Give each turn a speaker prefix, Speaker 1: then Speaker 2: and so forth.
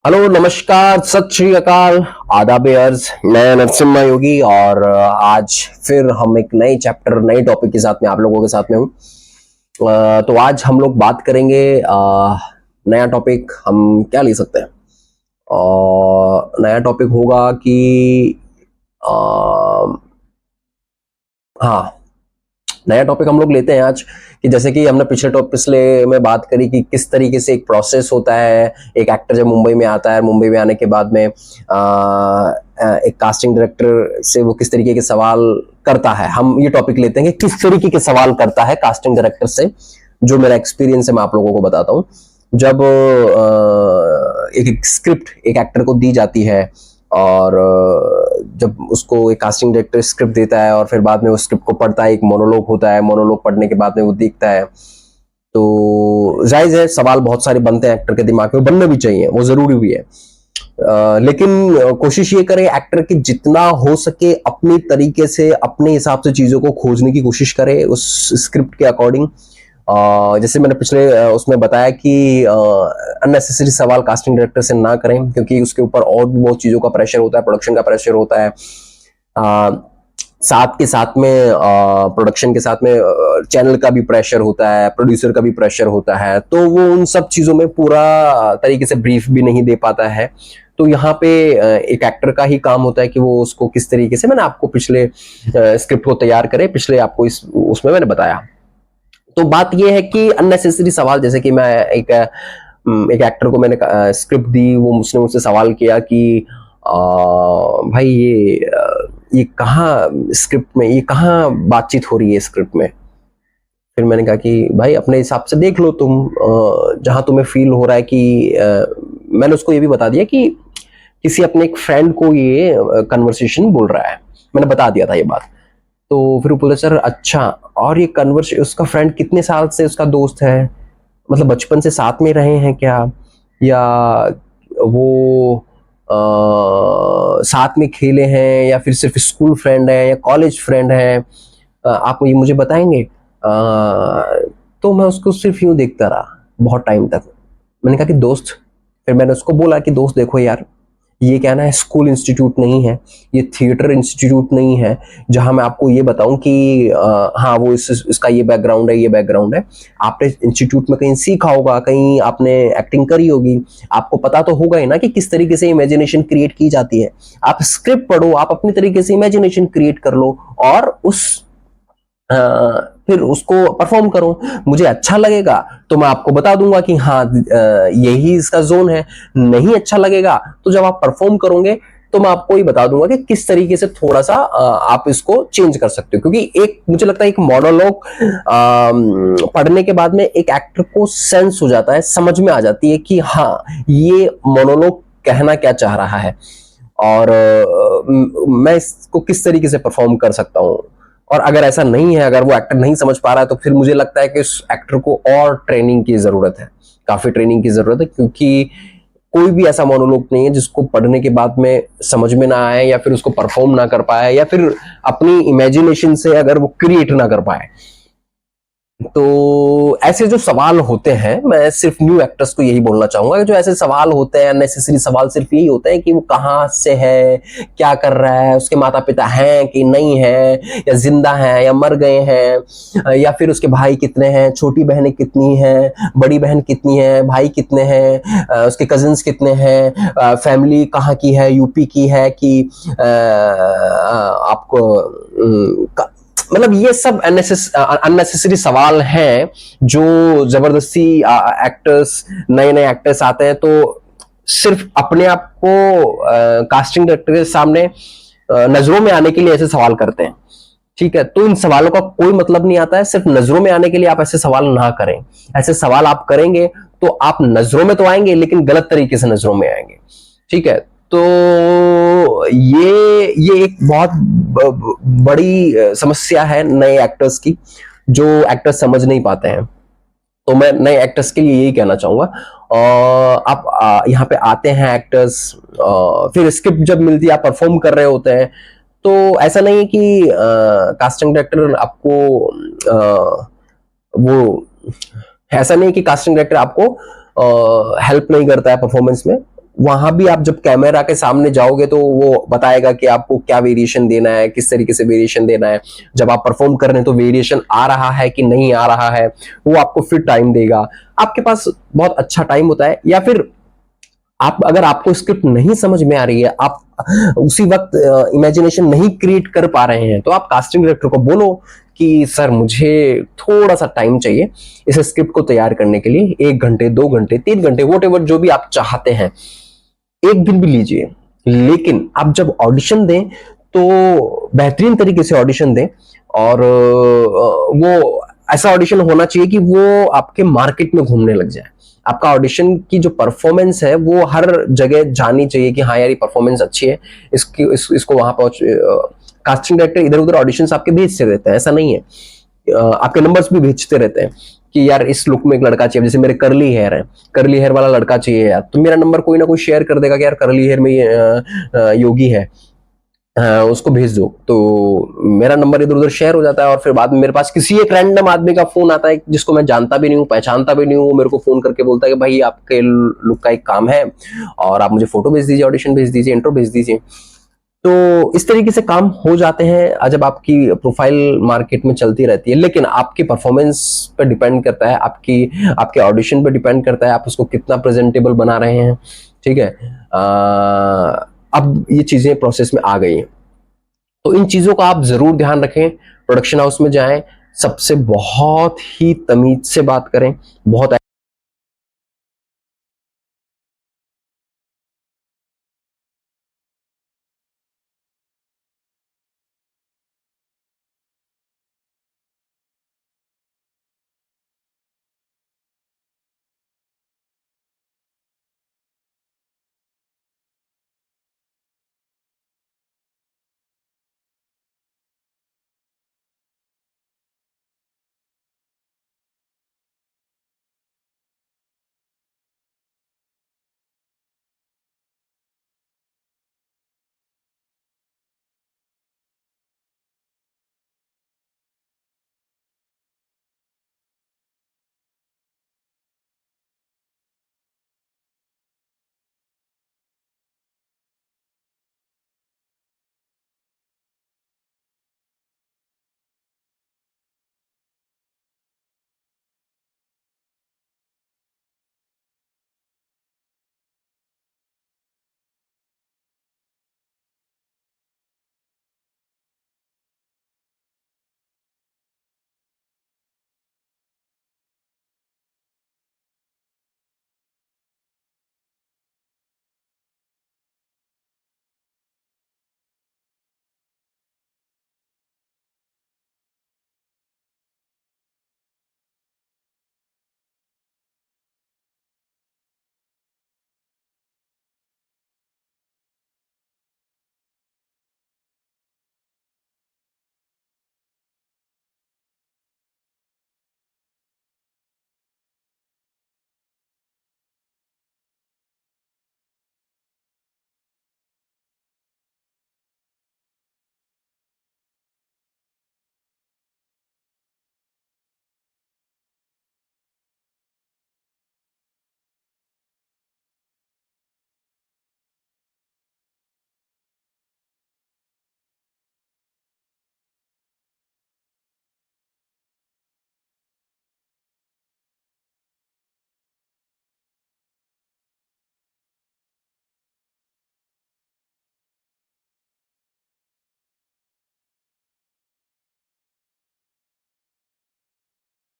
Speaker 1: Hello, नमस्कार, सत श्री अकाल, आदाब अर्ज। मैं नरसिम्हा योगी और आज फिर हम एक नए चैप्टर नए टॉपिक के साथ में आप लोगों के साथ में हूँ। तो आज हम लोग बात करेंगे। नया टॉपिक हम क्या ले सकते हैं? नया टॉपिक होगा कि हाँ, नया टॉपिक हम लोग लेते हैं आज कि जैसे कि हमने पिछले में बात करी कि किस तरीके से एक प्रोसेस होता है। एक एक्टर जब मुंबई में आता है, मुंबई में आने के बाद में एक कास्टिंग डायरेक्टर से वो किस तरीके के सवाल करता है। हम ये टॉपिक लेते हैं कि किस तरीके के सवाल करता है कास्टिंग डायरेक्टर से। जो मेरा एक्सपीरियंस है मैं आप लोगों को बताता हूँ। जब एक स्क्रिप्ट एक एक्टर को दी जाती है और जब उसको एक कास्टिंग डायरेक्टर स्क्रिप्ट देता है और फिर बाद में उस स्क्रिप्ट को पढ़ता है, एक मोनोलॉग होता है, मोनोलॉग पढ़ने के बाद में वो देखता है, तो जायज है सवाल बहुत सारे बनते हैं एक्टर के दिमाग में, बनने भी चाहिए, वो जरूरी भी है। लेकिन कोशिश ये करे एक्टर की जितना हो सके अपनी तरीके से अपने हिसाब से चीजों को खोजने की कोशिश करे उस स्क्रिप्ट के अकॉर्डिंग। जैसे मैंने पिछले उसमें बताया कि अननेसेसरी सवाल कास्टिंग डायरेक्टर से ना करें, क्योंकि उसके ऊपर और भी बहुत चीजों का प्रेशर होता है, प्रोडक्शन का प्रेशर होता है, साथ के साथ में प्रोडक्शन के साथ में चैनल का भी प्रेशर होता है, प्रोड्यूसर का भी प्रेशर होता है, तो वो उन सब चीजों में पूरा तरीके से ब्रीफ भी नहीं दे पाता है। तो यहाँ पे एक एक्टर का ही काम होता है कि वो उसको किस तरीके से, मैंने आपको पिछले स्क्रिप्ट को तैयार करे, पिछले आपको उसमें मैंने बताया। तो बात यह है कि अननेसेसरी सवाल, जैसे कि मैं एक एक्टर को मैंने स्क्रिप्ट दी, वो उसने मुझसे सवाल किया कि भाई ये कहाँ स्क्रिप्ट में, ये कहाँ बातचीत हो रही है स्क्रिप्ट में। फिर मैंने कहा कि भाई अपने हिसाब से देख लो तुम, जहां तुम्हें फील हो रहा है कि मैंने उसको ये भी बता दिया कि किसी अपने एक फ्रेंड को ये कन्वर्सेशन बोल रहा है, मैंने बता दिया था ये बात। तो फिर वो बोले सर अच्छा, और ये कन्वर्सेशन उसका फ्रेंड कितने साल से उसका दोस्त है, मतलब बचपन से साथ में रहे हैं क्या, या वो साथ में खेले हैं, या फिर सिर्फ स्कूल फ्रेंड है या कॉलेज फ्रेंड है, आप ये मुझे बताएंगे। तो मैं उसको सिर्फ यूं देखता रहा बहुत टाइम तक। मैंने कहा कि दोस्त, फिर मैंने उसको बोला कि दोस्त देखो यार, ये क्या ना स्कूल इंस्टीट्यूट नहीं है, ये थिएटर इंस्टीट्यूट नहीं है जहां मैं आपको ये बताऊं कि हाँ वो इसका ये बैकग्राउंड है, ये बैकग्राउंड है। आपने इंस्टीट्यूट में कहीं सीखा होगा, कहीं आपने एक्टिंग करी होगी, आपको पता तो होगा ही ना कि किस तरीके से इमेजिनेशन क्रिएट की जाती है। आप स्क्रिप्ट पढ़ो, आप अपनी तरीके से इमेजिनेशन क्रिएट कर लो और फिर उसको परफॉर्म करो। मुझे अच्छा लगेगा तो मैं आपको बता दूंगा कि हाँ यही इसका जोन है, नहीं अच्छा लगेगा तो जब आप परफॉर्म करोगे तो मैं आपको ही बता दूंगा कि किस तरीके से थोड़ा सा आप इसको चेंज कर सकते हो। क्योंकि एक मुझे लगता है एक मोनोलॉग पढ़ने के बाद में एक एक्टर को सेंस हो जाता है, समझ में आ जाती है कि हाँ ये मोनोलॉग कहना क्या चाह रहा है और मैं इसको किस तरीके से परफॉर्म कर सकता हूँ। और अगर ऐसा नहीं है, अगर वो एक्टर नहीं समझ पा रहा है, तो फिर मुझे लगता है कि उस एक्टर को और ट्रेनिंग की जरूरत है, काफी ट्रेनिंग की जरूरत है। क्योंकि कोई भी ऐसा मोनोलॉग नहीं है जिसको पढ़ने के बाद में समझ में ना आए, या फिर उसको परफॉर्म ना कर पाए, या फिर अपनी इमेजिनेशन से अगर वो क्रिएट ना कर पाए। तो ऐसे जो सवाल होते हैं, मैं सिर्फ न्यू एक्टर्स को यही बोलना चाहूंगा कि जो ऐसे सवाल होते हैं अननेसेसरी सवाल, सिर्फ यही होते हैं कि वो कहाँ से है, क्या कर रहा है, उसके माता पिता हैं कि नहीं है, या जिंदा हैं या मर गए हैं, या फिर उसके भाई कितने हैं, छोटी बहनें कितनी हैं, बड़ी बहन कितनी है, भाई कितने हैं, उसके कजिन्स कितने हैं, फैमिली कहाँ की है, यूपी की है कि आपको मतलब ये सब अननेसेसरी सवाल हैं जो जबरदस्ती एक्टर्स, नए नए एक्टर्स आते हैं तो सिर्फ अपने आप को कास्टिंग डायरेक्टर के सामने नजरों में आने के लिए ऐसे सवाल करते हैं। ठीक है, तो इन सवालों का कोई मतलब नहीं आता है, सिर्फ नजरों में आने के लिए आप ऐसे सवाल ना करें। ऐसे सवाल आप करेंगे तो आप नजरों में तो आएंगे लेकिन गलत तरीके से नजरों में आएंगे। ठीक है, तो ये एक बहुत बड़ी समस्या है नए एक्टर्स की, जो एक्टर्स समझ नहीं पाते हैं। तो मैं नए एक्टर्स के लिए यही कहना चाहूंगा। आप यहाँ पे आते हैं एक्टर्स, फिर स्क्रिप्ट जब मिलती है, आप परफॉर्म कर रहे होते हैं, तो ऐसा नहीं है कि कास्टिंग डायरेक्टर आपको वो ऐसा नहीं कि कास्टिंग डायरेक्टर आपको हेल्प नहीं करता है परफॉर्मेंस में। वहां भी आप जब कैमरा के सामने जाओगे तो वो बताएगा कि आपको क्या वेरिएशन देना है, किस तरीके से वेरिएशन देना है। जब आप परफॉर्म कर रहे हैं तो वेरिएशन आ रहा है कि नहीं आ रहा है, वो आपको फिर टाइम देगा। आपके पास बहुत अच्छा टाइम होता है। या फिर आप, अगर आपको स्क्रिप्ट नहीं समझ में आ रही है, आप उसी वक्त इमेजिनेशन नहीं क्रिएट कर पा रहे हैं, तो आप कास्टिंग डायरेक्टर को बोलो कि सर मुझे थोड़ा सा टाइम चाहिए इस स्क्रिप्ट को तैयार करने के लिए, 1 घंटे, 2 घंटे, 3 घंटे, वॉट जो भी आप चाहते हैं, 1 दिन भी लीजिए। लेकिन आप जब ऑडिशन दें तो बेहतरीन तरीके से ऑडिशन दें, और वो ऐसा ऑडिशन होना चाहिए कि वो आपके मार्केट में घूमने लग जाए। आपका ऑडिशन की जो परफॉर्मेंस है वो हर जगह जानी चाहिए कि हाँ यार ये परफॉर्मेंस अच्छी है, इसको वहां पहुंच। कास्टिंग डायरेक्टर इधर उधर ऑडिशंस आपके भेजते रहते हैं, ऐसा नहीं है। आपके नंबर्स भी भेजते रहते हैं कि यार इस लुक में एक लड़का चाहिए, जैसे मेरे करली हेयर है, करली हेयर वाला लड़का चाहिए यार, तो मेरा नंबर कोई ना कोई शेयर कर देगा कि यार करली हेयर में योगी है, उसको भेज दो। तो मेरा नंबर इधर उधर शेयर हो जाता है, और फिर बाद में मेरे पास किसी एक रैंडम आदमी का फोन आता है जिसको मैं जानता भी नहीं हूँ, पहचानता भी नहीं हूँ, वो मेरे को फोन करके बोलता है कि भाई आपके लुक का एक काम है और आप मुझे फोटो भेज दीजिए, ऑडिशन भेज दीजिए, इंट्रो भेज दीजिए। तो इस तरीके से काम हो जाते हैं जब आपकी प्रोफाइल मार्केट में चलती रहती है। लेकिन आपकी परफॉर्मेंस पर डिपेंड करता है, आपके ऑडिशन पर डिपेंड करता है, आप उसको कितना प्रेजेंटेबल बना रहे हैं। ठीक है। अब ये चीजें प्रोसेस में आ गई हैं, तो इन चीजों का आप जरूर ध्यान रखें। प्रोडक्शन हाउस में जाएं, सबसे बहुत ही तमीज से बात करें, बहुत